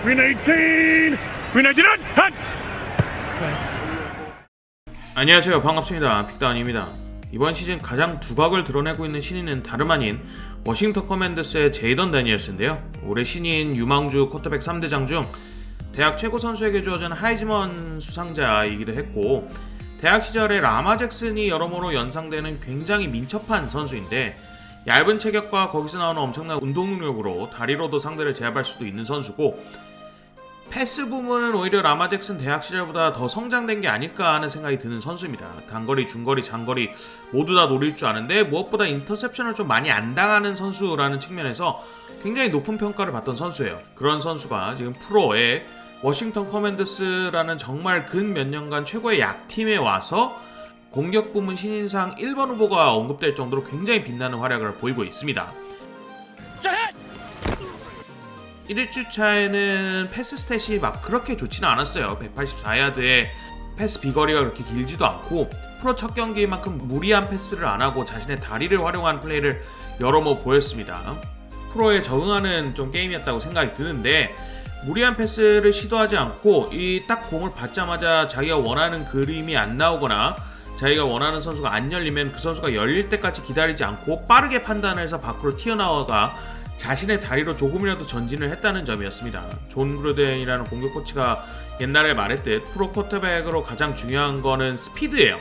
Win 18! Win 18! 한! 안녕하세요, 반갑습니다. 빅다운입니다. 이번 시즌 가장 두각을 드러내고 있는 신인은 다름 아닌 워싱턴 커맨더스의 제이던 데니얼스인데요. 올해 신인 유망주 쿼터백 3대장 중 대학 최고 선수에게 주어진 하이즈먼 수상자이기도 했고, 대학 시절에 라마 잭슨이 여러모로 연상되는 굉장히 민첩한 선수인데, 얇은 체격과 거기서 나오는 엄청난 운동 능력으로 다리로도 상대를 제압할 수도 있는 선수고, 패스 부문은 오히려 라마 잭슨 대학 시절보다 더 성장된 게 아닐까 하는 생각이 드는 선수입니다. 단거리, 중거리, 장거리 모두 다 노릴 줄 아는데 무엇보다 인터셉션을 좀 많이 안 당하는 선수라는 측면에서 굉장히 높은 평가를 받던 선수예요. 그런 선수가 지금 프로의 워싱턴 커맨더스라는 정말 근 몇 년간 최고의 약팀에 와서 공격 부문 신인상 1번 후보가 언급될 정도로 굉장히 빛나는 활약을 보이고 있습니다. 1주차에는 패스 스탯이 막 그렇게 좋지는 않았어요. 184야드에 패스 비거리가 그렇게 길지도 않고, 프로 첫 경기만큼 무리한 패스를 안 하고 자신의 다리를 활용한 플레이를 여러 번 보였습니다. 프로에 적응하는 좀 게임이었다고 생각이 드는데, 무리한 패스를 시도하지 않고 이 딱 공을 받자마자 자기가 원하는 그림이 안 나오거나 자기가 원하는 선수가 안 열리면 그 선수가 열릴 때까지 기다리지 않고 빠르게 판단을 해서 밖으로 튀어나와가 자신의 다리로 조금이라도 전진을 했다는 점이었습니다. 존 그루덴이라는 공격 코치가 옛날에 말했듯 프로 쿼터백으로 가장 중요한 거는 스피드예요.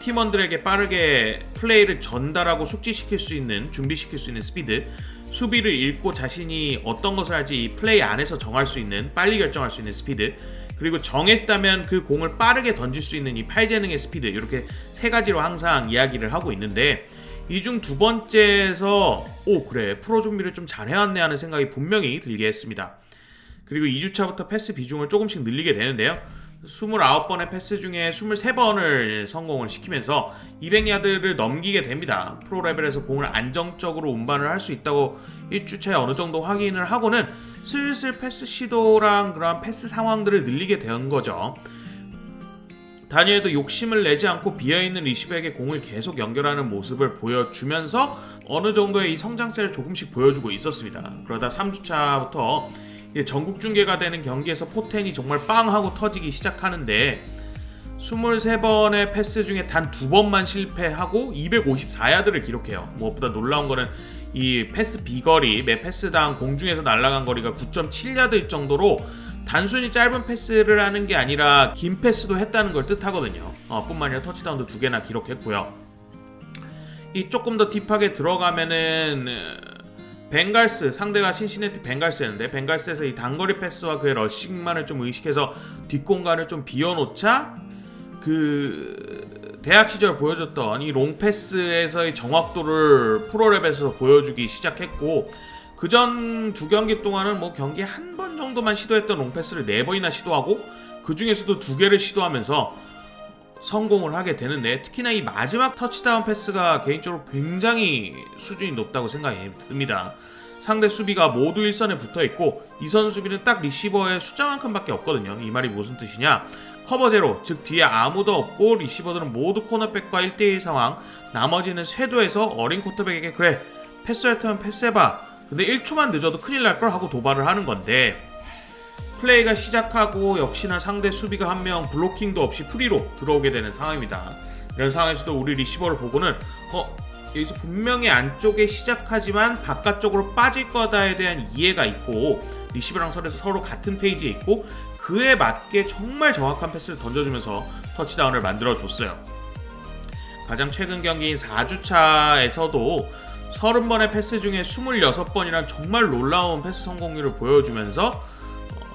팀원들에게 빠르게 플레이를 전달하고 숙지시킬 수 있는, 준비시킬 수 있는 스피드, 수비를 읽고 자신이 어떤 것을 할지 이 플레이 안에서 정할 수 있는, 빨리 결정할 수 있는 스피드, 그리고 정했다면 그 공을 빠르게 던질 수 있는 이 팔재능의 스피드, 이렇게 세 가지로 항상 이야기를 하고 있는데, 이 중 두 번째에서 그래, 프로 준비를 좀 잘해왔네 하는 생각이 분명히 들게 했습니다. 그리고 2주차부터 패스 비중을 조금씩 늘리게 되는데요. 29번의 패스 중에 23번을 성공을 시키면서 200야드를 넘기게 됩니다. 프로 레벨에서 공을 안정적으로 운반을 할 수 있다고 1주차에 어느 정도 확인을 하고는 슬슬 패스 시도랑 그런 패스 상황들을 늘리게 된 거죠. 다니엘도 욕심을 내지 않고 비어있는 리시버에게 공을 계속 연결하는 모습을 보여주면서 어느 정도의 이 성장세를 조금씩 보여주고 있었습니다. 그러다 3주차부터 전국 중계가 되는 경기에서 포텐이 정말 빵 하고 터지기 시작하는데, 23번의 패스 중에 단 2번만 실패하고 254야드를 기록해요. 무엇보다 놀라운 거는 이 패스 비거리, 매 패스당 공중에서 날아간 거리가 9.7야드일 정도로 단순히 짧은 패스를 하는 게 아니라 긴 패스도 했다는 걸 뜻하거든요. 뿐만 아니라 터치다운도 2개나 기록했고요. 이 조금 더 딥하게 들어가면은 벵갈스, 상대가 신시내티 벵갈스였는데, 벵갈스에서 이 단거리 패스와 그의 러싱만을 좀 의식해서 뒷공간을 좀 비워놓자 그 대학 시절 보여줬던 이 롱패스에서의 정확도를 프로랩에서 보여주기 시작했고, 그전 두 경기 동안은 뭐 경기에 한 번 정도만 시도했던 롱패스를 4번이나 시도하고 그 중에서도 2개를 시도하면서 성공을 하게 되는데, 특히나 이 마지막 터치다운 패스가 개인적으로 굉장히 수준이 높다고 생각이 듭니다. 상대 수비가 모두 일선에 붙어있고 이선 수비는 딱 리시버의 숫자만큼밖에 없거든요. 이 말이 무슨 뜻이냐, 커버 제로, 즉 뒤에 아무도 없고 리시버들은 모두 코너백과 1대1 상황, 나머지는 쇄도에서 어린 쿼터백에게 그래, 패스할 테면 패스해봐, 근데 1초만 늦어도 큰일 날 걸 하고 도발을 하는 건데, 플레이가 시작하고 역시나 상대 수비가 한 명 블로킹도 없이 프리로 들어오게 되는 상황입니다. 이런 상황에서도 우리 리시버를 보고는 여기서 분명히 안쪽에 시작하지만 바깥쪽으로 빠질 거다에 대한 이해가 있고, 리시버랑 서로 같은 페이지에 있고 그에 맞게 정말 정확한 패스를 던져주면서 터치다운을 만들어줬어요. 가장 최근 경기인 4주차에서도 30번의 패스 중에 26번이란 정말 놀라운 패스 성공률을 보여주면서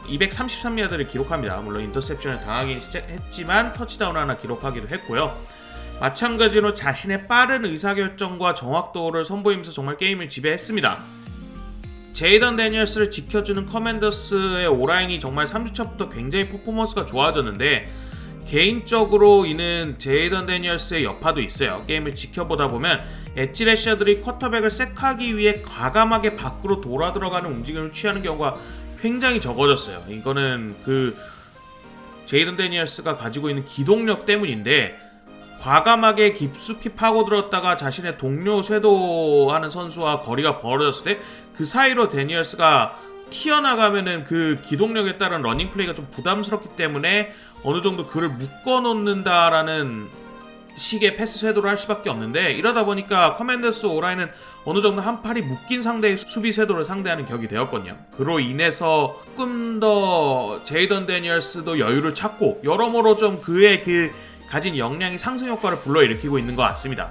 233야드를 기록합니다. 물론 인터셉션을 당하긴 했지만 터치다운 하나 기록하기도 했고요. 마찬가지로 자신의 빠른 의사결정과 정확도를 선보이면서 정말 게임을 지배했습니다. 제이던 데니얼스를 지켜주는 커맨더스의 오라인이 정말 3주차부터 굉장히 퍼포먼스가 좋아졌는데, 개인적으로 이는 제이던 데니얼스의 여파도 있어요. 게임을 지켜보다 보면 엣지 래셔들이 쿼터백을 색하기 위해 과감하게 밖으로 돌아 들어가는 움직임을 취하는 경우가 굉장히 적어졌어요. 이거는 그 제이던 데니얼스가 가지고 있는 기동력 때문인데, 과감하게 깊숙이 파고들었다가 자신의 동료 쇄도하는 선수와 거리가 벌어졌을 때 그 사이로 데니얼스가 튀어나가면은 그 기동력에 따른 러닝 플레이가 좀 부담스럽기 때문에 어느 정도 그를 묶어놓는다라는 식의 패스 쇄도를 할 수밖에 없는데, 이러다 보니까 커맨더스 오라인은 어느 정도 한 팔이 묶인 상대의 수비 쇄도를 상대하는 격이 되었거든요. 그로 인해서 조금 더 제이던 데니얼스도 여유를 찾고 여러모로 좀 그의 그 가진 역량이 상승 효과를 불러일으키고 있는 것 같습니다.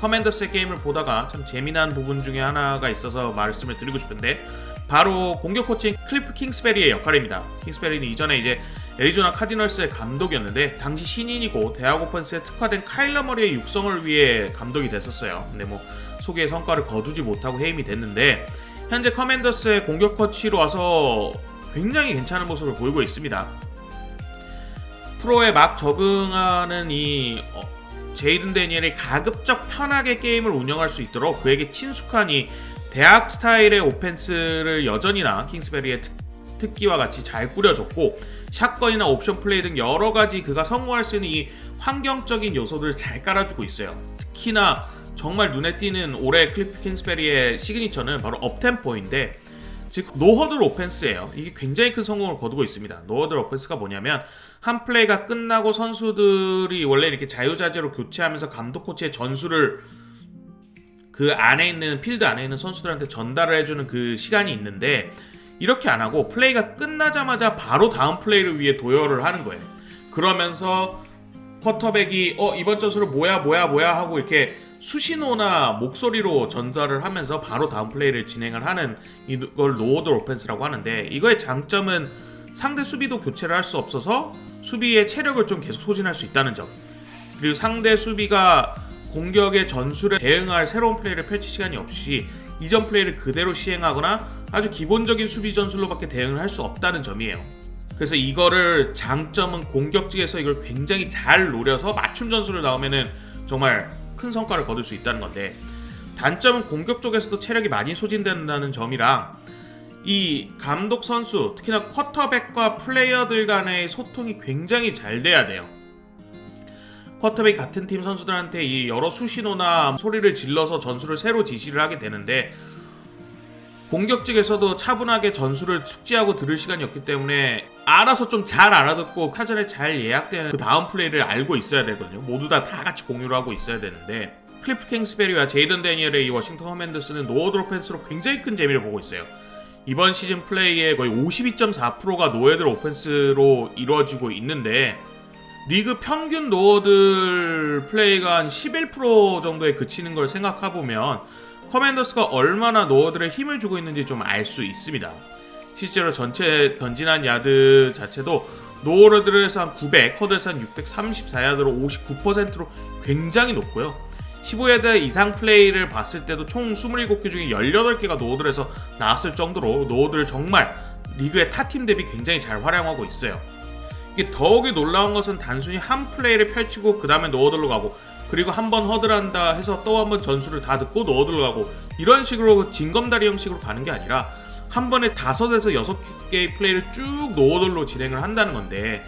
커맨더스의 게임을 보다가 참 재미난 부분 중에 하나가 있어서 말씀을 드리고 싶은데, 바로 공격 코치인 클리프 킹스베리의 역할입니다. 킹스베리는 이전에 이제 애리조나 카디널스의 감독이었는데, 당시 신인이고 대학 오펜스에 특화된 카일러 머리의 육성을 위해 감독이 됐었어요. 근데 뭐 소기의 성과를 거두지 못하고 해임이 됐는데, 현재 커맨더스의 공격 코치로 와서 굉장히 괜찮은 모습을 보이고 있습니다. 프로에 막 적응하는 이 제이든 데니엘이 가급적 편하게 게임을 운영할 수 있도록 그에게 친숙한 이 대학 스타일의 오펜스를 여전히나 킹스베리의 특기와 같이 잘 꾸려줬고, 샷건이나 옵션 플레이 등 여러가지 그가 성공할 수 있는 이 환경적인 요소들을 잘 깔아주고 있어요. 특히나 정말 눈에 띄는 올해 클리프 킹스베리의 시그니처는 바로 업템포인데, 즉 노허들 오펜스예요. 이게 굉장히 큰 성공을 거두고 있습니다. 노허들 오펜스가 뭐냐면, 한 플레이가 끝나고 선수들이 원래 이렇게 자유자재로 교체하면서 감독 코치의 전술을 그 안에 있는 필드 안에 있는 선수들한테 전달을 해주는 그 시간이 있는데, 이렇게 안 하고 플레이가 끝나자마자 바로 다음 플레이를 위해 도열을 하는 거예요. 그러면서 쿼터백이 이번 전술은 뭐야 하고 이렇게 수신호나 목소리로 전달을 하면서 바로 다음 플레이를 진행을 하는 이걸 노어들 오펜스라고 하는데, 이거의 장점은 상대 수비도 교체를 할 수 없어서 수비의 체력을 좀 계속 소진할 수 있다는 점, 그리고 상대 수비가 공격의 전술에 대응할 새로운 플레이를 펼칠 시간이 없이 이전 플레이를 그대로 시행하거나 아주 기본적인 수비 전술로밖에 대응을 할 수 없다는 점이에요. 그래서 이거를 장점은 공격직에서 이걸 굉장히 잘 노려서 맞춤 전술을 나오면은 정말 큰 성과를 거둘 수 있다는 건데, 단점은 공격 쪽에서도 체력이 많이 소진된다는 점이랑 이 감독 선수, 특히나 쿼터백과 플레이어들 간의 소통이 굉장히 잘 돼야 돼요. 쿼터백이 같은 팀 선수들한테 이 여러 수신호나 소리를 질러서 전술을 새로 지시를 하게 되는데, 공격직에서도 차분하게 전술을 숙지하고 들을 시간이 없기 때문에 알아서 좀 잘 알아듣고 사전에 잘 예약되는 그 다음 플레이를 알고 있어야 되거든요. 모두 다 같이 공유를 하고 있어야 되는데, 클리프 킹스베리와 제이든 데니엘의 이 워싱턴 커맨더스는 노어드 오펜스로 굉장히 큰 재미를 보고 있어요. 이번 시즌 플레이의 거의 52.4%가 노어드 오펜스로 이루어지고 있는데, 리그 평균 노어들 플레이가 한 11% 정도에 그치는 걸 생각해보면 커맨더스가 얼마나 노어들에 힘을 주고 있는지 좀 알 수 있습니다. 실제로 전체 전진한 야드 자체도 노어들에서 한 900, 허드에서 한 634야드로 59%로 굉장히 높고요. 15야드 이상 플레이를 봤을 때도 총 27개 중에 18개가 노어들에서 나왔을 정도로 노어들을 정말 리그의 타팀 대비 굉장히 잘 활용하고 있어요. 이게 더욱이 놀라운 것은 단순히 한 플레이를 펼치고 그 다음에 노어들로 가고, 그리고 한 번 허들한다 해서 또 한 번 전술을 다 듣고 노어들로 가고, 이런 식으로 징검다리 형식으로 가는 게 아니라 한 번에 5에서 6개의 플레이를 쭉 노어들로 진행을 한다는 건데,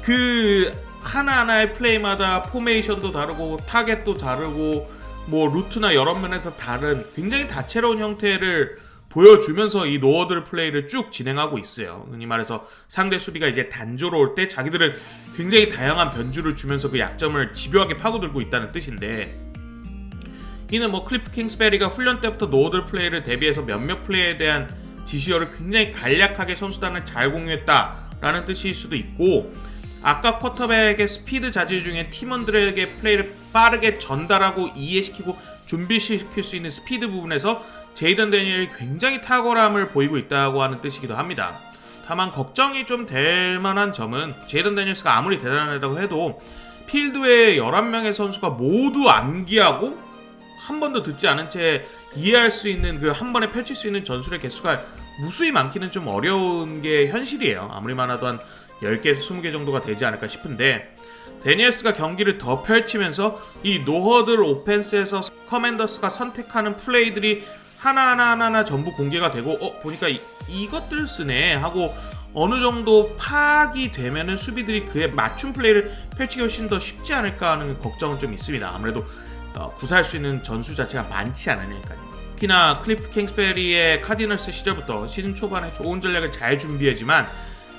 그 하나하나의 플레이마다 포메이션도 다르고 타겟도 다르고 뭐 루트나 여러 면에서 다른 굉장히 다채로운 형태를 보여주면서 이 노어들 플레이를 쭉 진행하고 있어요. 흔히 말해서 상대 수비가 이제 단조로울 때 자기들은 굉장히 다양한 변주를 주면서 그 약점을 집요하게 파고들고 있다는 뜻인데, 이는 뭐 클리프 킹스베리가 훈련 때부터 노어들 플레이를 대비해서 몇몇 플레이에 대한 지시어를 굉장히 간략하게 선수단을 잘 공유했다라는 뜻일 수도 있고, 아까 쿼터백의 스피드 자질 중에 팀원들에게 플레이를 빠르게 전달하고 이해시키고 준비시킬 수 있는 스피드 부분에서 제이든 데니엘이 굉장히 탁월함을 보이고 있다고 하는 뜻이기도 합니다. 다만 걱정이 좀 될 만한 점은, 제이든 데니엘스가 아무리 대단하다고 해도 필드에 11명의 선수가 모두 암기하고 한 번도 듣지 않은 채 이해할 수 있는 그 한 번에 펼칠 수 있는 전술의 개수가 무수히 많기는 좀 어려운 게 현실이에요. 아무리 많아도 한 10개에서 20개 정도가 되지 않을까 싶은데, 데니엘스가 경기를 더 펼치면서 이 노허들 오펜스에서 커맨더스가 선택하는 플레이들이 하나하나 전부 공개가 되고, 보니까 이것들 쓰네 하고 어느 정도 파악이 되면은 수비들이 그에 맞춤 플레이를 펼치기 훨씬 더 쉽지 않을까 하는 걱정은 좀 있습니다. 아무래도 구사할 수 있는 전술 자체가 많지 않으니까요. 특히나 클리프 킹스베리의 카디널스 시절부터 시즌 초반에 좋은 전략을 잘 준비하지만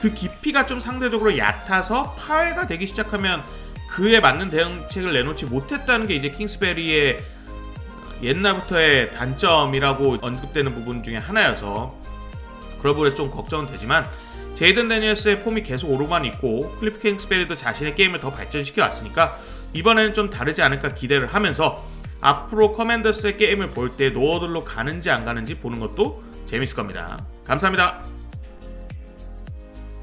그 깊이가 좀 상대적으로 얕아서 파회가 되기 시작하면 그에 맞는 대응책을 내놓지 못했다는 게 이제 킹스베리의 옛날부터의 단점이라고 언급되는 부분 중에 하나여서 그런 부분에 좀 걱정은 되지만 제이든 데니얼스의 폼이 계속 오르만 있고 클리프 킹스베리도 자신의 게임을 더 발전시켜 왔으니까 이번에는 좀 다르지 않을까 기대를 하면서 앞으로 커맨더스의 게임을 볼 때 노어들로 가는지 안 가는지 보는 것도 재밌을 겁니다. 감사합니다.